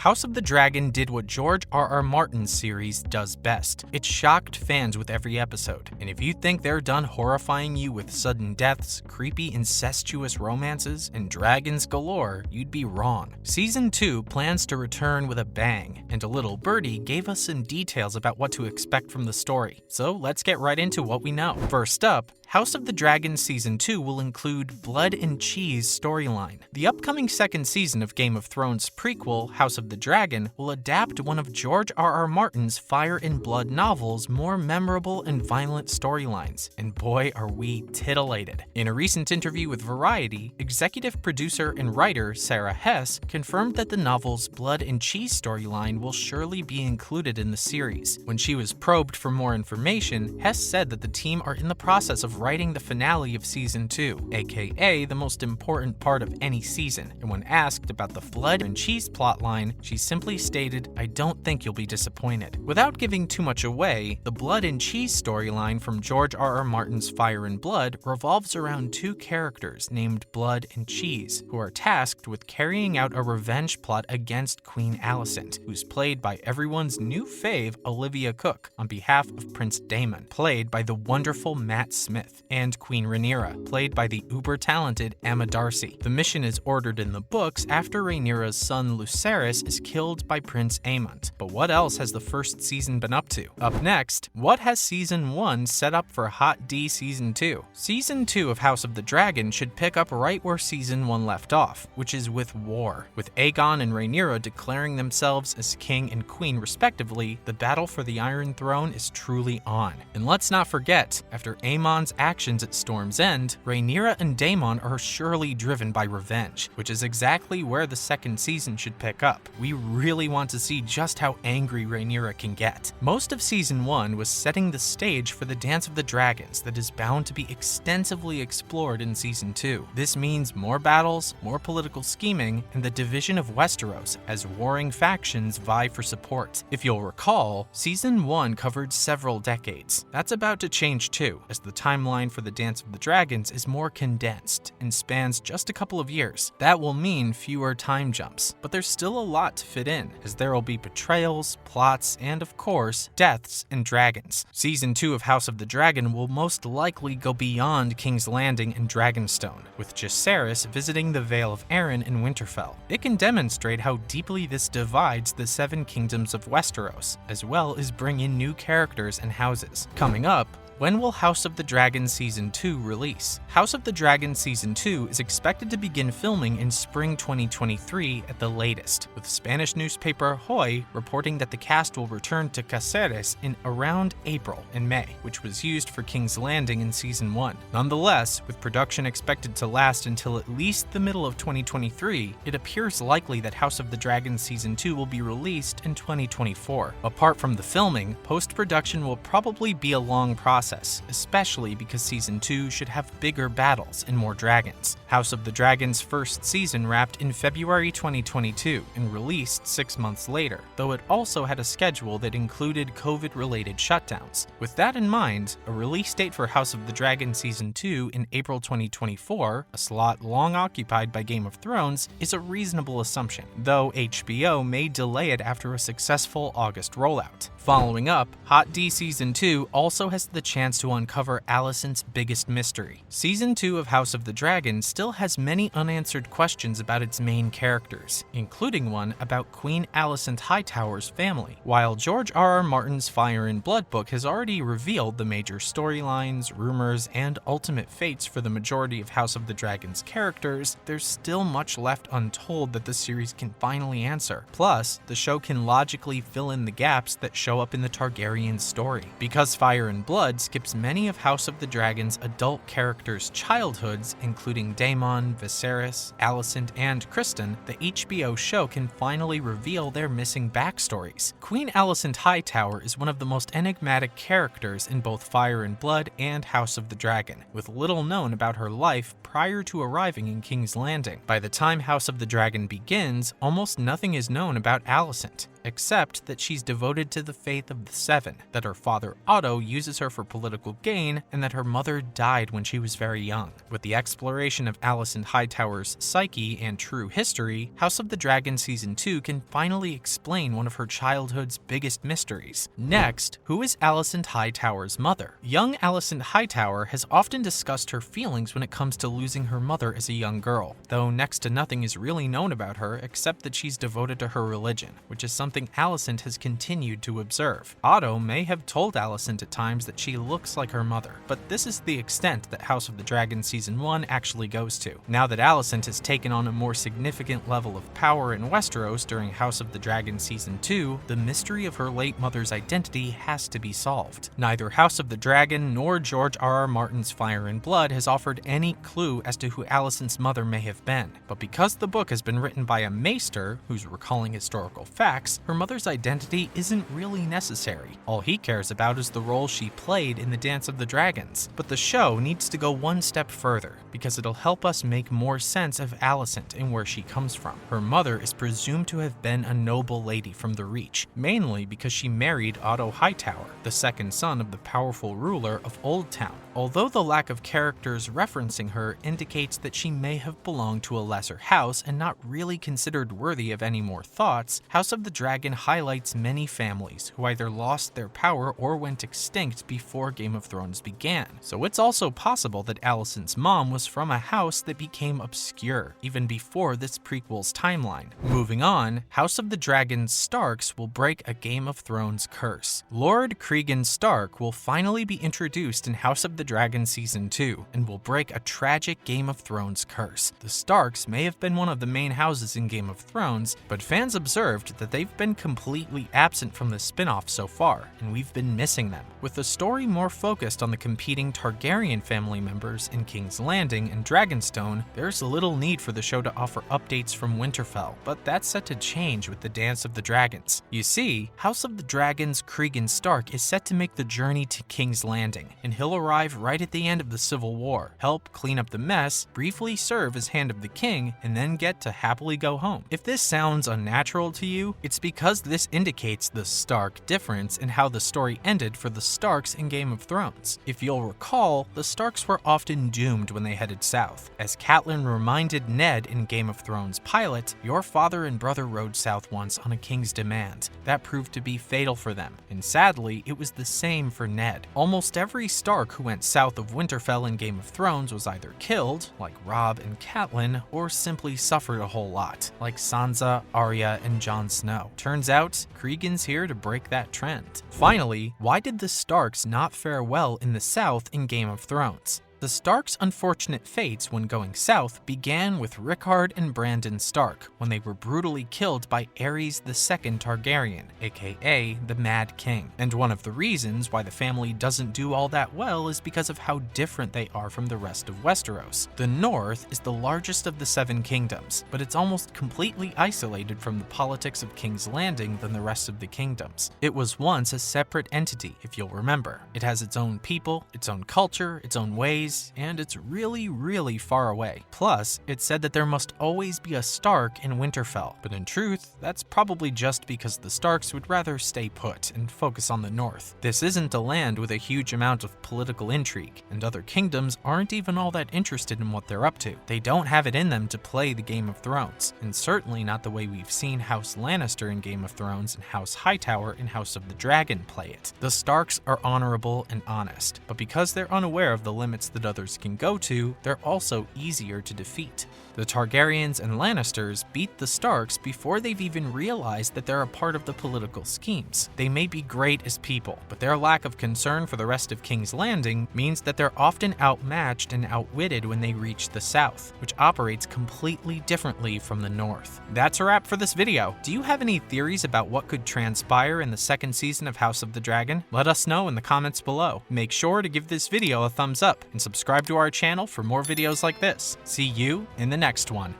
House of the Dragon did what George R.R. Martin's series does best. It shocked fans with every episode, and if you think they're done horrifying you with sudden deaths, creepy incestuous romances, and dragons galore, you'd be wrong. Season 2 plans to return with a bang, and a little birdie gave us some details about what to expect from the story. So let's get right into what we know. First up, House of the Dragon Season 2 will include Blood and Cheese storyline. The upcoming second season of Game of Thrones prequel, House of the Dragon, will adapt one of George R.R. Martin's Fire and Blood novels' more memorable and violent storylines, and boy are we titillated. In a recent interview with Variety, executive producer and writer Sarah Hess confirmed that the novel's Blood and Cheese storyline will surely be included in the series. When she was probed for more information, Hess said that the team are in the process of writing the finale of Season 2, aka the most important part of any season, and when asked about the Blood and Cheese plotline, she simply stated, "I don't think you'll be disappointed." Without giving too much away, the Blood and Cheese storyline from George R.R. Martin's Fire and Blood revolves around two characters named Blood and Cheese, who are tasked with carrying out a revenge plot against Queen Alicent, who's played by everyone's new fave Olivia Cooke, on behalf of Prince Daemon, played by the wonderful Matt Smith, and Queen Rhaenyra, played by the uber-talented Emma Darcy. The mission is ordered in the books after Rhaenyra's son Lucerys is killed by Prince Aemond. But what else has the first season been up to? Up next, what has Season 1 set up for HOTD Season 2? Season 2 of House of the Dragon should pick up right where Season 1 left off, which is with war. With Aegon and Rhaenyra declaring themselves as king and queen respectively, the battle for the Iron Throne is truly on. And let's not forget, after Aemon's actions at Storm's End, Rhaenyra and Daemon are surely driven by revenge, which is exactly where the second season should pick up. We really want to see just how angry Rhaenyra can get. Most of Season 1 was setting the stage for the Dance of the Dragons that is bound to be extensively explored in Season 2. This means more battles, more political scheming, and the division of Westeros as warring factions vie for support. If you'll recall, Season 1 covered several decades. That's about to change too, as the timeline for the Dance of the Dragons is more condensed and spans just a couple of years. That will mean fewer time jumps, but there's still a lot to fit in, as there will be betrayals, plots, and of course, deaths and dragons. Season 2 of House of the Dragon will most likely go beyond King's Landing and Dragonstone, with Jacaerys visiting the Vale of Arryn in Winterfell. It can demonstrate how deeply this divides the Seven Kingdoms of Westeros, as well as bring in new characters and houses. Coming up, when will House of the Dragon Season 2 release? House of the Dragon Season 2 is expected to begin filming in spring 2023 at the latest, with Spanish newspaper Hoy reporting that the cast will return to Caceres in around April and May, which was used for King's Landing in Season 1. Nonetheless, with production expected to last until at least the middle of 2023, it appears likely that House of the Dragon Season 2 will be released in 2024. Apart from the filming, post-production will probably be a long process, especially because Season 2 should have bigger battles and more dragons. House of the Dragon's first season wrapped in February 2022 and released 6 months later, though it also had a schedule that included COVID-related shutdowns. With that in mind, a release date for House of the Dragon Season 2 in April 2024, a slot long occupied by Game of Thrones, is a reasonable assumption, though HBO may delay it after a successful August rollout. Following up, HOTD Season 2 also has the chance to uncover Alicent's biggest mystery. Season 2 of House of the Dragon still has many unanswered questions about its main characters, including one about Queen Alicent Hightower's family. While George R.R. Martin's Fire and Blood book has already revealed the major storylines, rumors, and ultimate fates for the majority of House of the Dragon's characters, there's still much left untold that the series can finally answer. Plus, the show can logically fill in the gaps that show up in the Targaryen story. Because Fire and Blood skips many of House of the Dragon's adult characters' childhoods, including Daemon, Viserys, Alicent, and Criston, the HBO show can finally reveal their missing backstories. Queen Alicent Hightower is one of the most enigmatic characters in both Fire and Blood and House of the Dragon, with little known about her life prior to arriving in King's Landing. By the time House of the Dragon begins, almost nothing is known about Alicent. except that she's devoted to the faith of the Seven, that her father Otto uses her for political gain, and that her mother died when she was very young. With the exploration of Alicent Hightower's psyche and true history, House of the Dragon Season 2 can finally explain one of her childhood's biggest mysteries. Next, who is Alicent Hightower's mother? Young Alicent Hightower has often discussed her feelings when it comes to losing her mother as a young girl, though next to nothing is really known about her except that she's devoted to her religion, which is something Alicent has continued to observe. Otto may have told Alicent at times that she looks like her mother, but this is the extent that House of the Dragon Season 1 actually goes to. Now that Alicent has taken on a more significant level of power in Westeros during House of the Dragon Season 2, the mystery of her late mother's identity has to be solved. Neither House of the Dragon nor George R.R. Martin's Fire and Blood has offered any clue as to who Alicent's mother may have been, but because the book has been written by a maester who's recalling historical facts, her mother's identity isn't really necessary. All he cares about is the role she played in the Dance of the Dragons. But the show needs to go one step further, because it'll help us make more sense of Alicent and where she comes from. Her mother is presumed to have been a noble lady from the Reach, mainly because she married Otto Hightower, the second son of the powerful ruler of Old Town. Although the lack of characters referencing her indicates that she may have belonged to a lesser house and not really considered worthy of any more thoughts, House of the Dragon highlights many families who either lost their power or went extinct before Game of Thrones began. So it's also possible that Alicent's mom was from a house that became obscure even before this prequel's timeline. Moving on, House of the Dragon's Starks will break a Game of Thrones curse. Lord Cregan Stark will finally be introduced in House of the Dragon Season 2 and will break a tragic Game of Thrones curse. The Starks may have been one of the main houses in Game of Thrones, but fans observed that they've been completely absent from the spin-off so far, and we've been missing them. With the story more focused on the competing Targaryen family members in King's Landing and Dragonstone, there's little need for the show to offer updates from Winterfell, but that's set to change with the Dance of the Dragons. You see, House of the Dragon's Cregan Stark is set to make the journey to King's Landing, and he'll arrive right at the end of the Civil War, help clean up the mess, briefly serve as Hand of the King, and then get to happily go home. If this sounds unnatural to you, it's because this indicates the stark difference in how the story ended for the Starks in Game of Thrones. If you'll recall, the Starks were often doomed when they headed south. As Catelyn reminded Ned in Game of Thrones pilot, "Your father and brother rode south once on a king's demand." That proved to be fatal for them, and sadly, it was the same for Ned. Almost every Stark who went south of Winterfell in Game of Thrones was either killed, like Robb and Catelyn, or simply suffered a whole lot, like Sansa, Arya, and Jon Snow. Turns out, Cregan's here to break that trend. Finally, why did the Starks not fare well in the South in Game of Thrones? The Starks' unfortunate fates when going south began with Rickard and Brandon Stark when they were brutally killed by Aerys II Targaryen, aka the Mad King. And one of the reasons why the family doesn't do all that well is because of how different they are from the rest of Westeros. The North is the largest of the Seven Kingdoms, but it's almost completely isolated from the politics of King's Landing than the rest of the kingdoms. It was once a separate entity, if you'll remember. It has its own people, its own culture, its own ways, and it's really far away. Plus, it's said that there must always be a Stark in Winterfell, but in truth, that's probably just because the Starks would rather stay put and focus on the north. This isn't a land with a huge amount of political intrigue, and other kingdoms aren't even all that interested in what they're up to. They don't have it in them to play the Game of Thrones, and certainly not the way we've seen House Lannister in Game of Thrones and House Hightower in House of the Dragon play it. The Starks are honorable and honest, but because they're unaware of the limits that others can go to, they're also easier to defeat. The Targaryens and Lannisters beat the Starks before they've even realized that they're a part of the political schemes. They may be great as people, but their lack of concern for the rest of King's Landing means that they're often outmatched and outwitted when they reach the South, which operates completely differently from the North. That's a wrap for this video. Do you have any theories about what could transpire in the second season of House of the Dragon? Let us know in the comments below. Make sure to give this video a thumbs up and subscribe to our channel for more videos like this. See you in the next one.